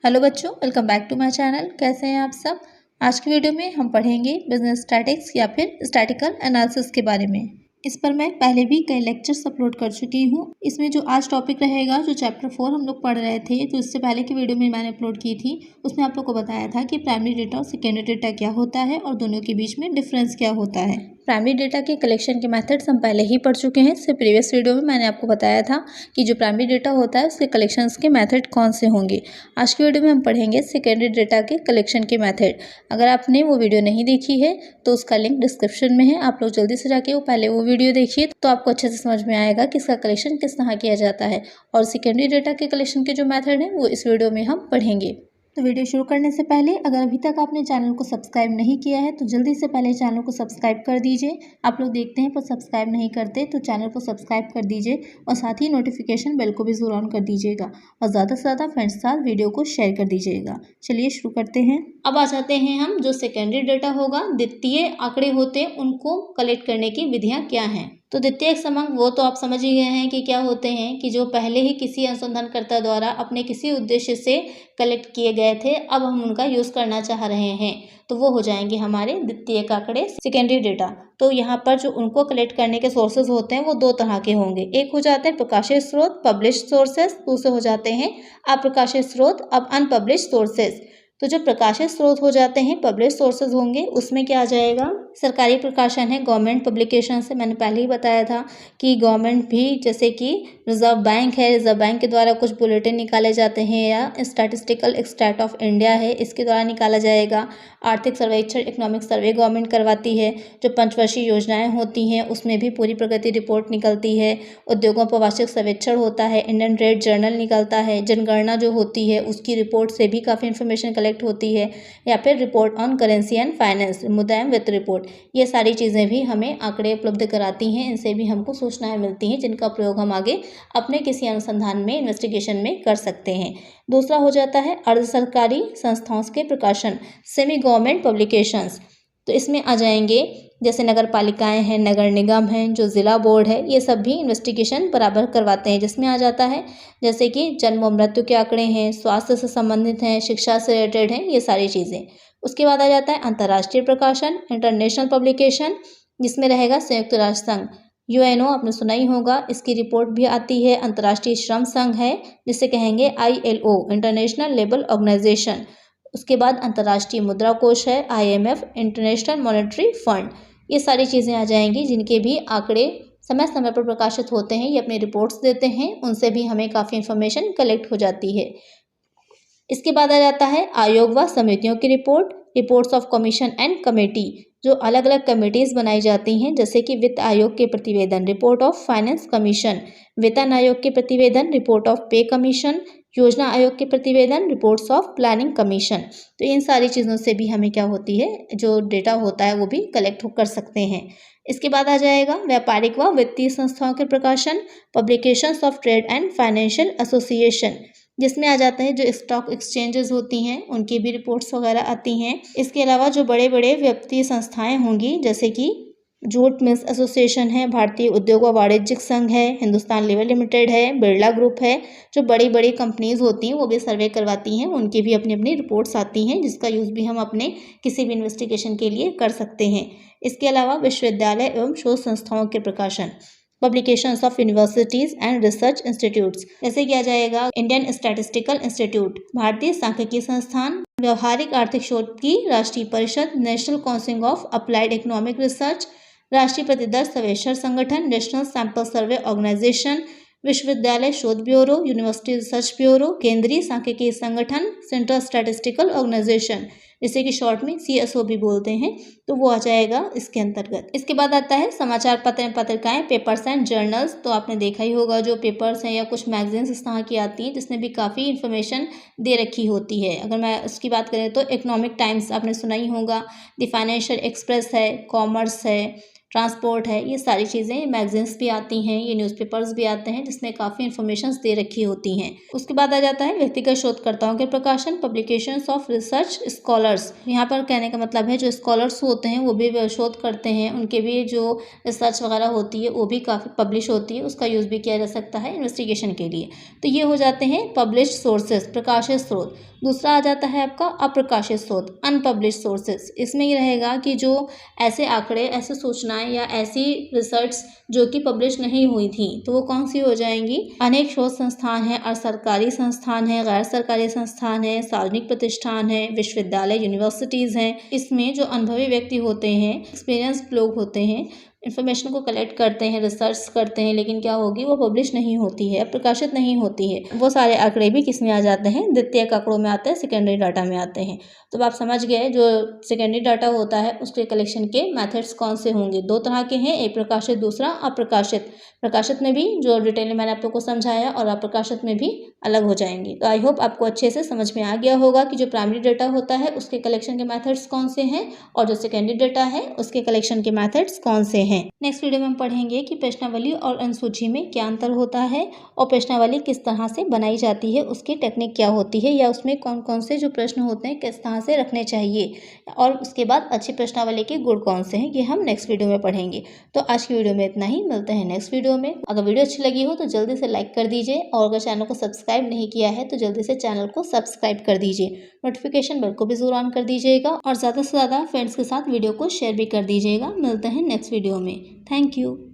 Hello बच्चों, welcome back to my channel. कैसे हैं आप सब। आज की वीडियो में हम पढ़ेंगे बिजनेस स्टैटिक्स या फिर स्टैटिकल एनालिसिस के बारे में। इस पर मैं पहले भी कई लेक्चर्स अपलोड कर चुकी हूँ। इसमें जो आज टॉपिक रहेगा, जो चैप्टर 4 हम लोग पढ़ रहे थे, तो इससे पहले की वीडियो में मैंने अपलोड की थी, उसमें आप लोग को बताया था कि प्राइमरी डेटा और सेकेंडरी डेटा क्या होता है और दोनों के बीच में डिफरेंस क्या होता है। प्राइमरी डेटा के कलेक्शन के मेथड्स हम पहले ही पढ़ चुके हैं। इससे प्रीवियस वीडियो में मैंने आपको बताया था कि जो प्राइमरी डेटा होता है उसके कलेक्शंस के मेथड कौन से होंगे। आज की वीडियो में हम पढ़ेंगे सेकेंडरी डेटा के कलेक्शन के मेथड। अगर आपने वो वीडियो नहीं देखी है तो उसका लिंक डिस्क्रिप्शन में है, आप लोग जल्दी से जाके पहले वो वीडियो देखिए, तो आपको अच्छे से समझ में आएगा कि इसका कलेक्शन किस तरह किया जाता है। और सेकेंडरी डेटा के कलेक्शन के जो मेथड हैं वो इस वीडियो में हम पढ़ेंगे। तो वीडियो शुरू करने से पहले अगर अभी तक आपने चैनल को सब्सक्राइब नहीं किया है तो जल्दी से पहले चैनल को सब्सक्राइब कर दीजिए। आप लोग देखते हैं पर सब्सक्राइब नहीं करते, तो चैनल को सब्सक्राइब कर दीजिए और साथ ही नोटिफिकेशन बेल को भी ज़रूर ऑन कर दीजिएगा और ज़्यादा से ज़्यादा फ्रेंड्स के साथ वीडियो को शेयर कर दीजिएगा। चलिए शुरू करते हैं। अब आ जाते हैं हम जो सेकेंडरी डेटा होगा, द्वितीय आंकड़े होते हैं, उनको कलेक्ट करने की विधियाँ क्या हैं। तो द्वितीयक समंग वो तो आप समझ ही गए हैं कि क्या होते हैं, कि जो पहले ही किसी अनुसंधानकर्ता द्वारा अपने किसी उद्देश्य से कलेक्ट किए गए थे, अब हम उनका यूज़ करना चाह रहे हैं, तो वो हो जाएंगे हमारे द्वितीयक आंकड़े, सेकेंडरी डेटा। तो यहाँ पर जो उनको कलेक्ट करने के सोर्सेज होते हैं वो दो तरह के होंगे। एक हो जाते हैं प्रकाशित स्रोत, पब्लिश सोर्सेज, दूसरे हो जाते हैं अप्रकाशित स्रोत, अब अनपब्लिश सोर्सेज। तो जो प्रकाशित स्रोत हो जाते हैं, पब्लिश सोर्सेज होंगे, उसमें क्या आ जाएगा, सरकारी प्रकाशन है, गवर्नमेंट पब्लिकेशन से। मैंने पहले ही बताया था कि गवर्नमेंट भी, जैसे कि रिजर्व बैंक है, रिजर्व बैंक के द्वारा कुछ बुलेटिन निकाले जाते हैं, या स्टैटिस्टिकल एक्सट्रैक्ट ऑफ इंडिया है, इसके द्वारा निकाला जाएगा। आर्थिक सर्वेक्षण, इकोनॉमिक सर्वे गवर्नमेंट करवाती है। जो पंचवर्षीय योजनाएं होती हैं उसमें भी पूरी प्रगति रिपोर्ट निकलती है। उद्योगों पर वार्षिक सर्वेक्षण होता है, इंडियन ट्रेड जर्नल निकलता है, जनगणना जो होती है उसकी रिपोर्ट से भी काफ़ी इन्फॉर्मेशन कलेक्ट होती है, या फिर report on currency and finance, मुद्रा एवं वित्त रिपोर्ट। ये सारी चीज़ें भी हमें आंकड़े उपलब्ध कराती हैं, इनसे भी हमको सूचनाएं मिलती हैं जिनका प्रयोग हम आगे अपने किसी अनुसंधान में, इन्वेस्टिगेशन में कर सकते हैं। दूसरा हो जाता है अर्ध सरकारी संस्थाओं के प्रकाशन, सेमी गवर्नमेंट पब्लिकेशंस। तो इसमें आ जाएंगे जैसे नगर पालिकाएँ हैं, नगर निगम हैं, जो ज़िला बोर्ड है, ये सब भी इन्वेस्टिगेशन बराबर करवाते हैं। जिसमें आ जाता है जैसे कि जन्म और मृत्यु के आंकड़े हैं, स्वास्थ्य से संबंधित हैं, शिक्षा से रिलेटेड हैं, ये सारी चीज़ें। उसके बाद आ जाता है अंतर्राष्ट्रीय प्रकाशन, इंटरनेशनल पब्लिकेशन, जिसमें रहेगा संयुक्त राष्ट्र संघ, यूएनओ, आपने सुना ही होगा, इसकी रिपोर्ट भी आती है। अंतर्राष्ट्रीय श्रम संघ है, जिसे कहेंगे आईएलओ, इंटरनेशनल लेबर ऑर्गेनाइजेशन। उसके बाद अंतर्राष्ट्रीय मुद्रा कोष है, आईएमएफ, इंटरनेशनल मॉनेटरी फंड। ये सारी चीज़ें आ जाएंगी जिनके भी आंकड़े समय समय पर प्रकाशित होते हैं, ये अपनी रिपोर्ट्स देते हैं, उनसे भी हमें काफ़ी इन्फॉर्मेशन कलेक्ट हो जाती है। इसके बाद आ जाता है आयोग व समितियों की report, reports of commission and committee, जो अलग अलग कमेटीज़ बनाई जाती हैं, जैसे कि वित्त आयोग के प्रतिवेदन, रिपोर्ट ऑफ फाइनेंस कमीशन, वेतन आयोग के प्रतिवेदन, रिपोर्ट ऑफ पे कमीशन, योजना आयोग के प्रतिवेदन, रिपोर्ट्स ऑफ प्लानिंग कमीशन। तो इन सारी चीज़ों से भी हमें क्या होती है, जो डेटा होता है वो भी कलेक्ट कर सकते हैं। इसके बाद आ जाएगा व्यापारिक व वित्तीय संस्थाओं के प्रकाशन, publications of trade and financial association, जिसमें आ जाता है जो स्टॉक एक्सचेंजेस होती हैं उनकी भी रिपोर्ट्स वगैरह आती हैं। इसके अलावा जो बड़े बड़े वित्तीय संस्थाएं होंगी, जैसे कि जूट मिल्स एसोसिएशन है, भारतीय उद्योग व वाणिज्यिक संघ है, हिंदुस्तान लीवर लिमिटेड है, बिरला ग्रुप है, जो बड़ी बड़ी कंपनीज होती हैं वो भी सर्वे करवाती हैं, उनकी भी अपनी अपनी रिपोर्ट्स आती हैं, जिसका यूज़ भी हम अपने किसी भी इन्वेस्टिगेशन के लिए कर सकते हैं। इसके अलावा विश्वविद्यालय एवं शोध संस्थाओं के प्रकाशन, publications of universities and research institutes, जैसे किया जाएगा इंडियन स्टैटिस्टिकल इंस्टीट्यूट, भारतीय सांख्यिकी संस्थान, व्यवहारिक आर्थिक शोध की राष्ट्रीय परिषद, national council of applied economic research, राष्ट्रीय प्रतिदर सर्वेक्षण संगठन, नेशनल सैंपल सर्वे ऑर्गेनाइजेशन, विश्वविद्यालय शोध ब्यूरो, यूनिवर्सिटी रिसर्च ब्यूरो, केंद्रीय सांख्यिकी संगठन, सेंट्रल स्टैटिस्टिकल ऑर्गेनाइजेशन, जिसे कि शॉर्ट में CSO भी बोलते हैं, तो वो आ जाएगा इसके अंतर्गत। इसके बाद आता है समाचार पत्र, पत्रिकाएं, पेपर्स एंड जर्नल्स। तो आपने देखा ही होगा जो पेपर्स हैं या कुछ मैगजीन्स इस तरह की आती हैं जिसमें भी काफ़ी इन्फॉर्मेशन दे रखी होती है। अगर मैं उसकी बात करें तो इकोनॉमिक टाइम्स आपने सुना ही होगा, द फाइनेंशियल एक्सप्रेस है, कॉमर्स है, ट्रांसपोर्ट है, ये सारी चीज़ें मैगजीन्स भी आती हैं, ये न्यूज़पेपर्स भी आते हैं जिसमें काफ़ी इन्फॉर्मेशन दे रखी होती हैं। उसके बाद आ जाता है व्यक्तिगत शोधकर्ताओं के प्रकाशन, पब्लिकेशंस ऑफ रिसर्च स्कॉलर्स। यहाँ पर कहने का मतलब है जो स्कॉलर्स होते हैं वो भी शोध करते हैं, उनके भी जो रिसर्च वगैरह होती है वो भी काफ़ी पब्लिश होती है, उसका यूज़ भी किया जा सकता है इन्वेस्टिगेशन के लिए। तो ये हो जाते हैं पब्लिश सोर्सेज, प्रकाशित स्रोत। दूसरा आ जाता है आपका अप्रकाशित शोध, अनपब्लिश सोर्सेज। इसमें ये रहेगा कि जो ऐसे आंकड़े, ऐसे सूचनाएं या ऐसी रिसर्च जो कि पब्लिश नहीं हुई थी, तो वो कौन सी हो जाएंगी? अनेक शोध संस्थान हैं और सरकारी संस्थान हैं, गैर सरकारी संस्थान हैं, सार्वजनिक प्रतिष्ठान हैं, विश्वविद्यालय, यूनिवर्सिटीज़ हैं। इसमें जो अनुभवी व्यक्ति होते हैं, एक्सपीरियंस्ड लोग होते हैं, इन्फॉर्मेशन को कलेक्ट करते हैं, रिसर्च करते हैं, लेकिन क्या होगी, वो पब्लिश नहीं होती है, प्रकाशित नहीं होती है। वो सारे आंकड़े भी किस में आ जाते हैं? द्वितीयक आंकड़ों में आते हैं, सेकेंडरी डाटा में आते हैं। तो आप समझ गए जो सेकेंडरी डाटा होता है उसके कलेक्शन के मेथड्स कौन से होंगे। दो तरह के हैं, एक प्रकाशित, दूसरा अप्रकाशित। प्रकाशित में भी जो डिटेल में मैंने आप लोग को समझाया और अप्रकाशित में भी अलग हो जाएंगे। तो आई होप आपको अच्छे से समझ में आ गया होगा कि जो प्राइमरी डाटा होता है उसके कलेक्शन के मेथड्स कौन से हैं और जो सेकेंडरी डाटा है उसके कलेक्शन के मेथड्स कौन से हैं। नेक्स्ट वीडियो में हम पढ़ेंगे कि प्रश्नावली और अनुसूची में क्या अंतर होता है और प्रश्नावली किस तरह से बनाई जाती है, उसकी टेक्निक क्या होती है या उसमें कौन कौन से जो प्रश्न होते हैं किस तरह से रखने चाहिए, और उसके बाद अच्छी प्रश्नावली के गुण कौन से हैं, ये हम नेक्स्ट वीडियो में पढ़ेंगे। तो आज की वीडियो में इतना ही, मिलते हैं नेक्स्ट वीडियो में। अगर वीडियो अच्छी लगी हो तो जल्दी से लाइक कर दीजिए और अगर चैनल को सब्सक्राइब नहीं किया है तो जल्दी से चैनल को सब्सक्राइब कर दीजिए। नोटिफिकेशन बेल को भी जरूर ऑन कर दीजिएगा और ज़्यादा से ज़्यादा फ्रेंड्स के साथ वीडियो को शेयर भी कर दीजिएगा। मिलते हैं नेक्स्ट वीडियो में। Thank you.